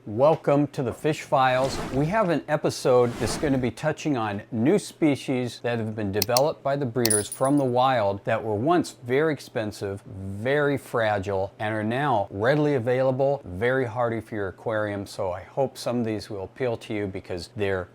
Welcome to the Fish Files. We have an episode that's going to be touching on new species that have been developed by the breeders from the wild that were once very expensive, very fragile, and are now readily available, very hardy for your aquarium. So I hope some of these will appeal to you because they're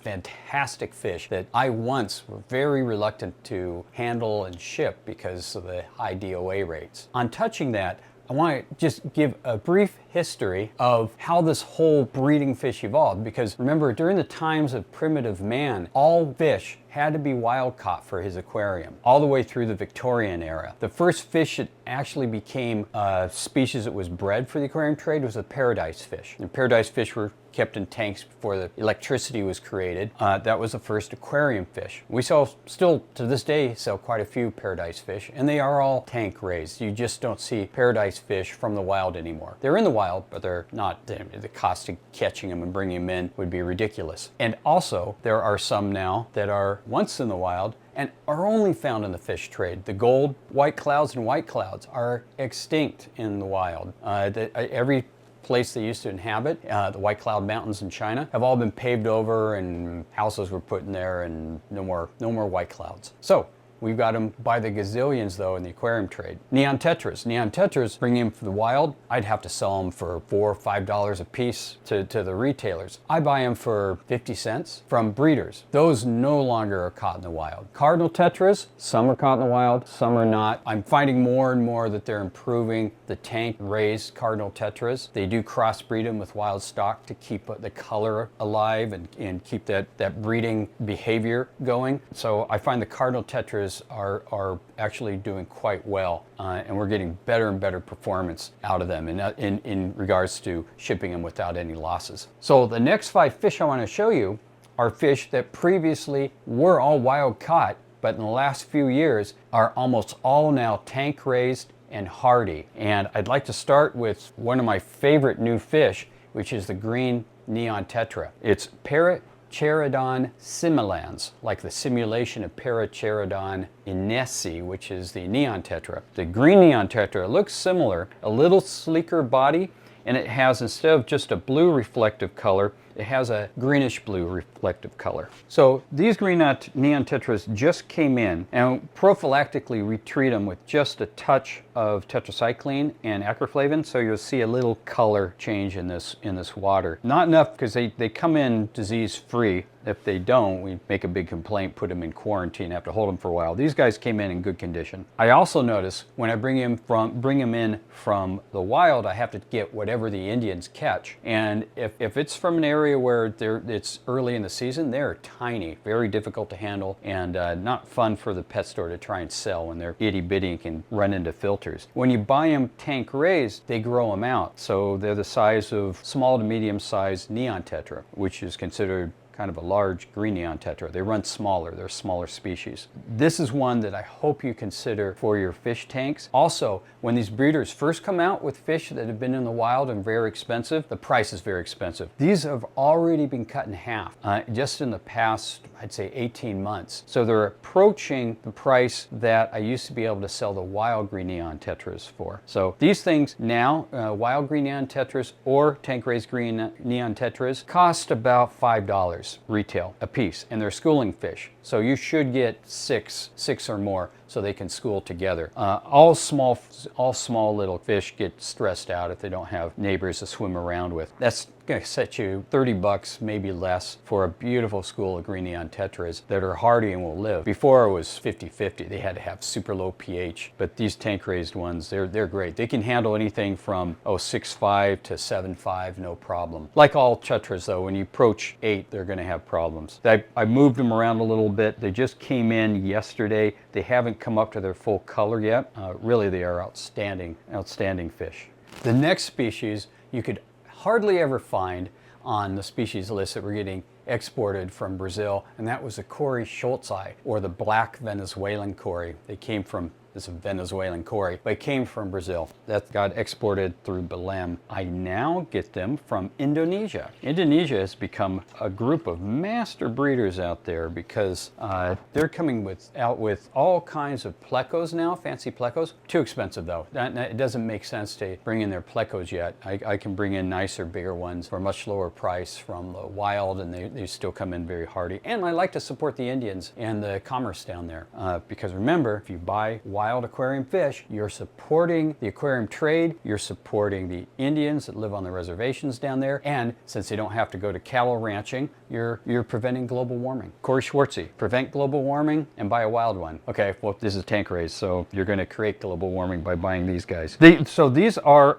fantastic fish that I once were very reluctant to handle and ship because of the high DOA rates. On touching that, I want to just give a brief history of how this whole breeding fish evolved, because remember, during the times of primitive man, all fish had to be wild caught for his aquarium, all the way through the Victorian era. The first fish that actually became a species that was bred for the aquarium trade was a paradise fish. And paradise fish were kept in tanks before the electricity was created. That was the first aquarium fish. We still to this day sell quite a few paradise fish, and they are all tank raised. You just don't see paradise fish from the wild anymore. They're in the wild, but they're not. The cost of catching them and bringing them in would be ridiculous. And also, there are some now that are once in the wild and are only found in the fish trade. The gold white clouds and white clouds are extinct in the wild. Every place they used to inhabit, the White Cloud Mountains in China, have all been paved over and houses were put in there, and no more white clouds. So we've got them by the gazillions though in the aquarium trade. Neon Tetras. Neon Tetras, bringing them from the wild, I'd have to sell them for $4 or $5 a piece to the retailers. I buy them for 50 cents from breeders. Those no longer are caught in the wild. Cardinal Tetras, some are caught in the wild, some are not. I'm finding more and more that they're improving the tank raised Cardinal Tetras. They do crossbreed them with wild stock to keep the color alive and keep that breeding behavior going. So I find the Cardinal Tetras are actually doing quite well, and we're getting better and better performance out of them in regards to shipping them without any losses. So the next 5 fish I want to show you are fish that previously were all wild caught, but in the last few years are almost all now tank raised and hardy. And I'd like to start with one of my favorite new fish, which is the Green Neon Tetra. It's Parachaerodon similans, like the simulation of Parachaerodon inesi, which is the Neon Tetra. The Green Neon Tetra looks similar, a little sleeker body, and it has, instead of just a blue reflective color, it has a greenish blue reflective color. So these Green Neon Tetras just came in, and prophylactically we treat them with just a touch of tetracycline and acroflavin, so you'll see a little color change in this water. Not enough, because they come in disease free. If they don't, we make a big complaint, put them in quarantine, have to hold them for a while. These guys came in good condition. I also notice when I bring them in from the wild, I have to get whatever the Indians catch. And if it's from an area where it's early in the season, they're tiny, very difficult to handle, and not fun for the pet store to try and sell when they're itty bitty and can run into filters. When you buy them tank raised, they grow them out. So they're the size of small to medium sized Neon Tetra, which is considered kind of a large Green Neon Tetra. They run smaller, they're a smaller species. This is one that I hope you consider for your fish tanks. Also, when these breeders first come out with fish that have been in the wild and very expensive, the price is very expensive. These have already been cut in half just in the past, I'd say 18 months. So they're approaching the price that I used to be able to sell the wild Green Neon Tetras for. So these things now, wild Green Neon Tetras or tank raised Green Neon Tetras, cost about $5 retail a piece, and they're schooling fish. So you should get six or more so they can school together. All small little fish get stressed out if they don't have neighbors to swim around with. That's going to set you $30, maybe less, for a beautiful school of Green Neon Tetras that are hardy and will live. Before it was 50-50. They had to have super low pH, but these tank raised ones, they're great. They can handle anything from 6.5 to 7.5, no problem. Like all Tetras though, when you approach 8, they're going to have problems. I moved them around a little bit. They just came in yesterday. They haven't come up to their full color yet. Really, they are outstanding fish. The next species you could hardly ever find on the species list that we're getting exported from Brazil, and that was the Cory schultzii, or the black Venezuelan Cory. They came from It's a Venezuelan Cory, but it came from Brazil. That got exported through Belém. I now get them from Indonesia. Indonesia has become a group of master breeders out there because they're coming out with all kinds of plecos now, fancy plecos. Too expensive though. It doesn't make sense to bring in their plecos yet. I can bring in nicer, bigger ones for a much lower price from the wild, and they still come in very hardy. And I like to support the Indians and the commerce down there because remember, if you buy wild aquarium fish, you're supporting the aquarium trade, you're supporting the Indians that live on the reservations down there, and since they don't have to go to cattle ranching, you're preventing global warming. Cory Schwartzy, prevent global warming and buy a wild one. Okay, well, this is tank raised, so you're going to create global warming by buying these guys. So these are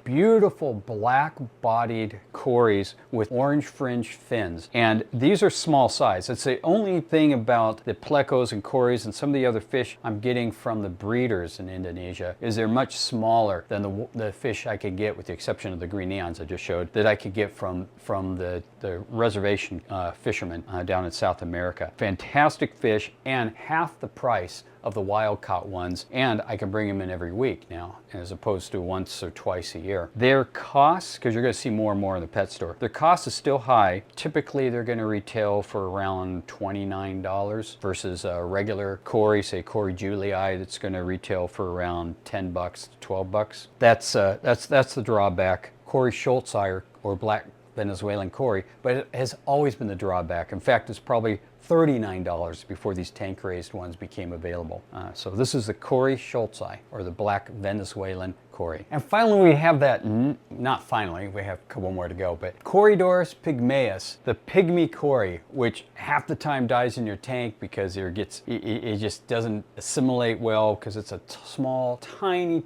beautiful black-bodied Corys with orange fringe fins, and these are small size. It's the only thing about the plecos and Corys and some of the other fish I'm getting from the breeders in Indonesia is they're much smaller than the fish I could get, with the exception of the green neons I just showed, that I could get from the reservation fishermen down in South America. Fantastic fish and half the price of the wild caught ones, and I can bring them in every week now as opposed to once or twice a year. Their costs, because you're going to see more and more in the pet store, their cost is still high. Typically they're going to retail for around $29 versus a regular Cory, say Cory Julii, that's going to retail for around $10 to $12. That's the drawback. Cory Schultzi or black Venezuelan Cory, but it has always been the drawback. In fact, it's probably $39 before these tank raised ones became available. So this is the Cory Schultzi, or the black Venezuelan Cory. And finally we have that, not finally, we have a couple more to go, but corydoras pygmaeus, the Pygmy Cory, which half the time dies in your tank because it just doesn't assimilate well because it's a small, tiny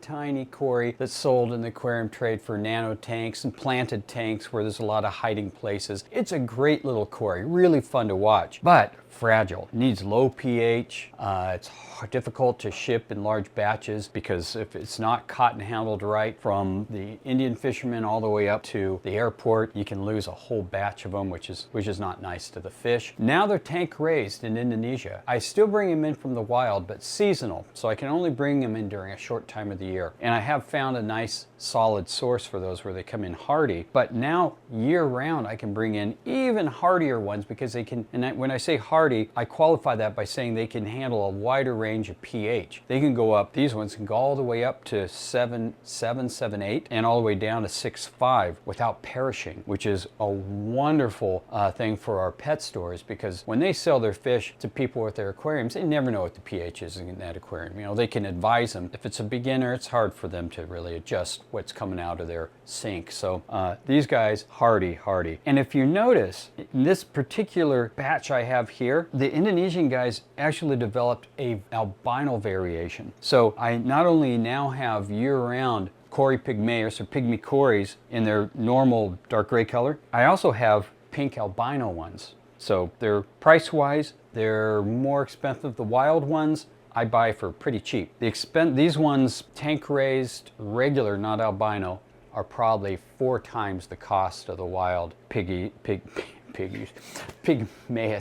Cory that's sold in the aquarium trade for nano tanks and planted tanks where there's a lot of hiding places. It's a great little Cory, really fun to watch, but fragile. It needs low pH. It's difficult to ship in large batches because if it's not caught and handled right from the Indian fishermen all the way up to the airport, you can lose a whole batch of them, which is not nice to the fish. Now they're tank raised in Indonesia. I still bring them in from the wild, but seasonal, so I can only bring them in during a short time of the year. And I have found a nice solid source for those where they come in hardy, but now year round I can bring in even hardier ones because they can, and when I say hardy, I qualify that by saying they can handle a wider range of pH. They can go up, these ones can go all the way up to 7.7, 8, and all the way down to 6.5 without perishing, which is a wonderful thing for our pet stores, because when they sell their fish to people with their aquariums, they never know what the pH is in that aquarium. You know, they can advise them. If it's a beginner, it's hard for them to really adjust what's coming out of their sink. So these guys, hardy. And if you notice, in this particular batch I have here, the Indonesian guys actually developed a albino variation. So I not only now have year-round Cory pygmaeus or Pygmy Corys in their normal dark gray color, I also have pink albino ones. So they're price-wise, they're more expensive. The wild ones I buy for pretty cheap. These ones, tank raised, regular, not albino, are probably 4 times the cost of the wild Pygmaeus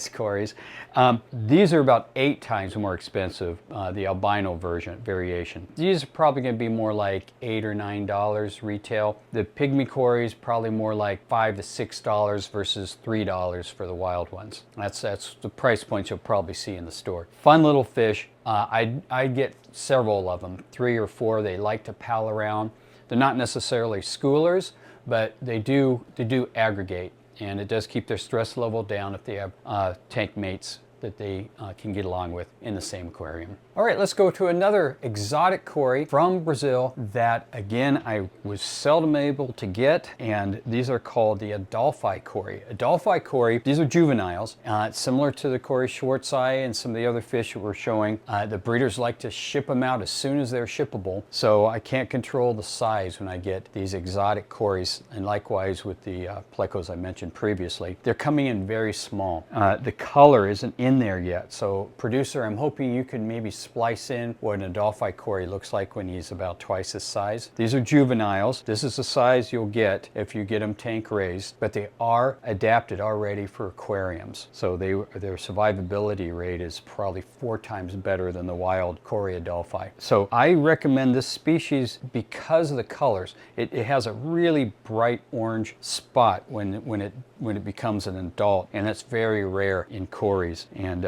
Corys. These are about 8 times more expensive, the albino variation. These are probably going to be more like $8 or $9 retail. The Pygmy Corys probably more like $5 to $6 versus $3 for the wild ones. That's the price points you'll probably see in the store. Fun little fish. I get several of them, 3 or 4. They like to pal around. They're not necessarily schoolers, but they do aggregate, and it does keep their stress level down if they have tank mates that they can get along with in the same aquarium. All right, let's go to another exotic Cory from Brazil that, again, I was seldom able to get, and these are called the Adolphi Cory. Adolphi Cory, these are juveniles, similar to the Cory Schwartzi and some of the other fish that we're showing. The breeders like to ship them out as soon as they're shippable, so I can't control the size when I get these exotic Corys, and likewise with the plecos I mentioned previously. They're coming in very small. The color isn't in there yet, so producer, I'm hoping you can maybe splice in what an Adolphi Cory looks like when he's about twice his size. These are juveniles. This is the size you'll get if you get them tank raised, but they are adapted already for aquariums. So their survivability rate is probably 4 times better than the wild Cory Adolphi. So I recommend this species because of the colors. It has a really bright orange spot when it becomes an adult, and that's very rare in Corys. And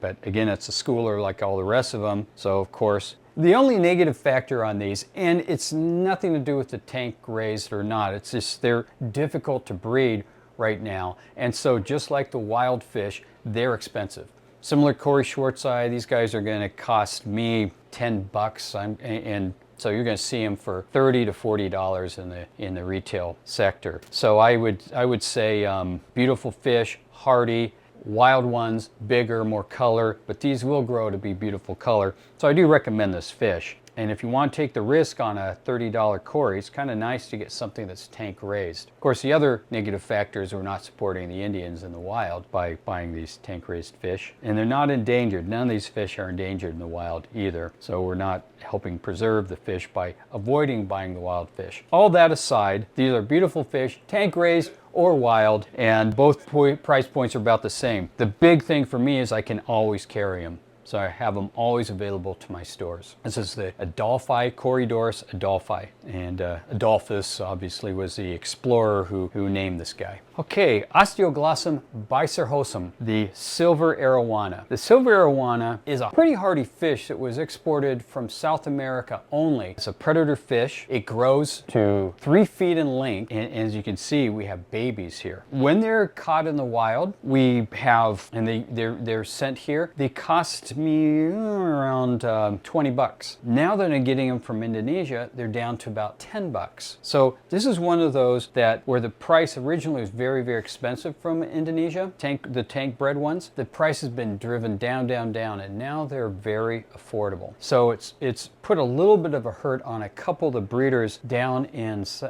but again, it's a schooler like all the rest of them. So of course, the only negative factor on these, and it's nothing to do with the tank raised or not, it's just they're difficult to breed right now. And so just like the wild fish, they're expensive. Similar Cory Schwartzii, these guys are going to cost me $10, and so you're going to see them for $30 to $40 in the retail sector. So I would say beautiful fish, hardy. Wild ones, bigger, more color, but these will grow to be beautiful color. So I do recommend this fish. And if you want to take the risk on a $30 Cory, it's kind of nice to get something that's tank raised. Of course, the other negative factor is we're not supporting the Indians in the wild by buying these tank raised fish. And they're not endangered. None of these fish are endangered in the wild either. So we're not helping preserve the fish by avoiding buying the wild fish. All that aside, these are beautiful fish, tank raised or wild, and both price points are about the same. The big thing for me is I can always carry them. So I have them always available to my stores. This is the Adolphi, corydoras Adolphi. And Adolphus obviously was the explorer who named this guy. Okay, Osteoglossum bicerhosum, the silver arowana. The silver arowana is a pretty hardy fish that was exported from South America only. It's a predator fish. It grows to 3 feet in length, and as you can see, we have babies here. When they're caught in the wild, we have, and they're sent here, they cost me around 20 bucks. Now that I'm getting them from Indonesia, they're down to about 10 bucks. So this is one of those where the price originally was very, very expensive from Indonesia, the tank bred ones. The price has been driven down, down, down, and now they're very affordable. So it's put a little bit of a hurt on a couple of the breeders down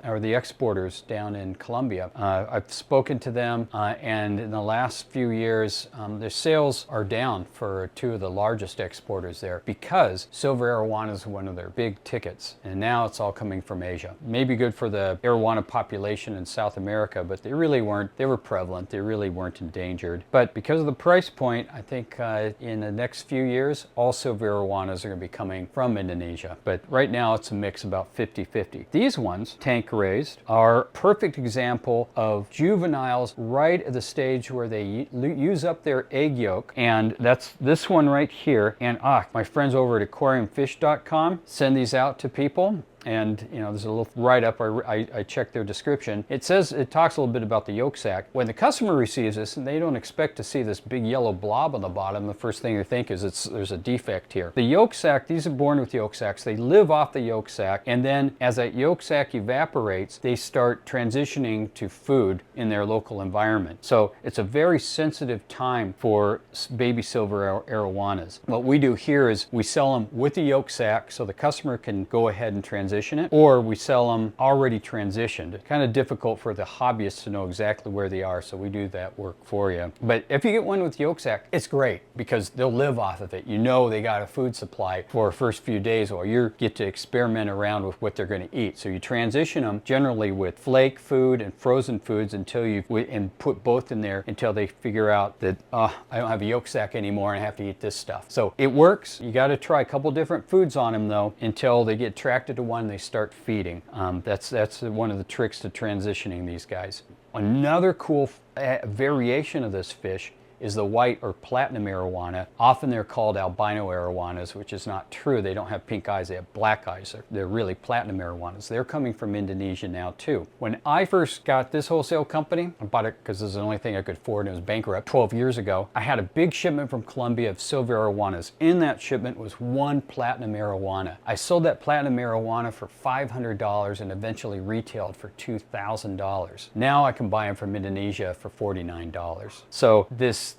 or the exporters down in Colombia. I've spoken to them, and in the last few years, their sales are down for 2 of the largest exporters there because silver arowana is one of their big tickets, and now it's all coming from Asia. Maybe good for the arowana population in South America, but they really weren't. They were prevalent. They really weren't endangered. But because of the price point, I think in the next few years, all silver arowanas are going to be coming from Indonesia. But right now, it's a mix about 50-50. These ones, tank raised, are a perfect example of juveniles right at the stage where they use up their egg yolk, and that's this one right here. And my friends over at aquariumfish.com send these out to people. And there's a little write-up. I checked their description. It talks a little bit about the yolk sac. When the customer receives this, and they don't expect to see this big yellow blob on the bottom, the first thing they think is there's a defect here. The yolk sac, these are born with yolk sacs. They live off the yolk sac, and then as that yolk sac evaporates, they start transitioning to food in their local environment. So it's a very sensitive time for baby silver arowanas. What we do here is we sell them with the yolk sac, so the customer can go ahead and transition it, or we sell them already transitioned. It's kind of difficult for the hobbyists to know exactly where they are, so we do that work for you. But if you get one with yolk sac, it's great because they'll live off of it. They got a food supply for the first few days, while you get to experiment around with what they're going to eat. So you transition them generally with flake food and frozen foods and put both in there until they figure out that I don't have a yolk sac anymore and I have to eat this stuff. So it works. You got to try a couple different foods on them though until they get attracted to one. They start feeding. That's one of the tricks to transitioning these guys. Another cool variation of this fish is the white or platinum arowana. Often they're called albino arowanas, which is not true. They don't have pink eyes, they have black eyes. They're really platinum arowanas. They're coming from Indonesia now too. When I first got this wholesale company, I bought it because this is the only thing I could afford and it was bankrupt 12 years ago. I had a big shipment from Colombia of silver arowanas. In that shipment was 1 platinum arowana. I sold that platinum arowana for $500 and eventually retailed for $2,000. Now I can buy them from Indonesia for $49. So this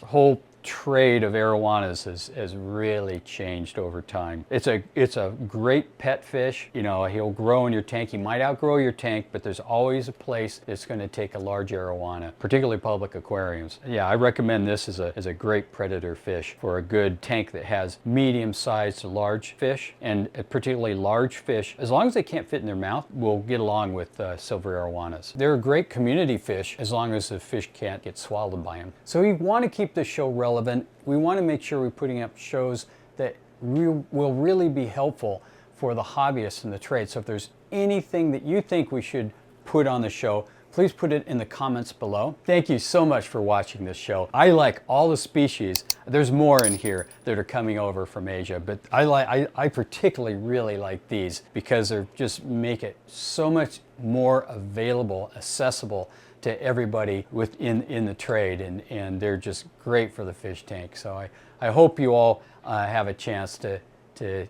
whole trade of arowanas has really changed over time. It's a great pet fish. You know, he'll grow in your tank. He might outgrow your tank, but there's always a place that's going to take a large arowana, particularly public aquariums. Yeah, I recommend this as a great predator fish for a good tank that has medium-sized to large fish, and particularly large fish, as long as they can't fit in their mouth, will get along with silver arowanas. They're a great community fish as long as the fish can't get swallowed by them. So we want to keep the show relevant. We want to make sure we're putting up shows that will really be helpful for the hobbyists in the trade. So if there's anything that you think we should put on the show, please put it in the comments below. Thank you so much for watching this show. I like all the species. There's more in here that are coming over from Asia, but I particularly really like these because they just make it so much more available, accessible to everybody within the trade, and they're just great for the fish tank. So I hope you all have a chance to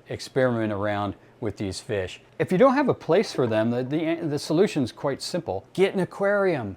experiment around with these fish. If you don't have a place for them, the solution is quite simple. Get an aquarium.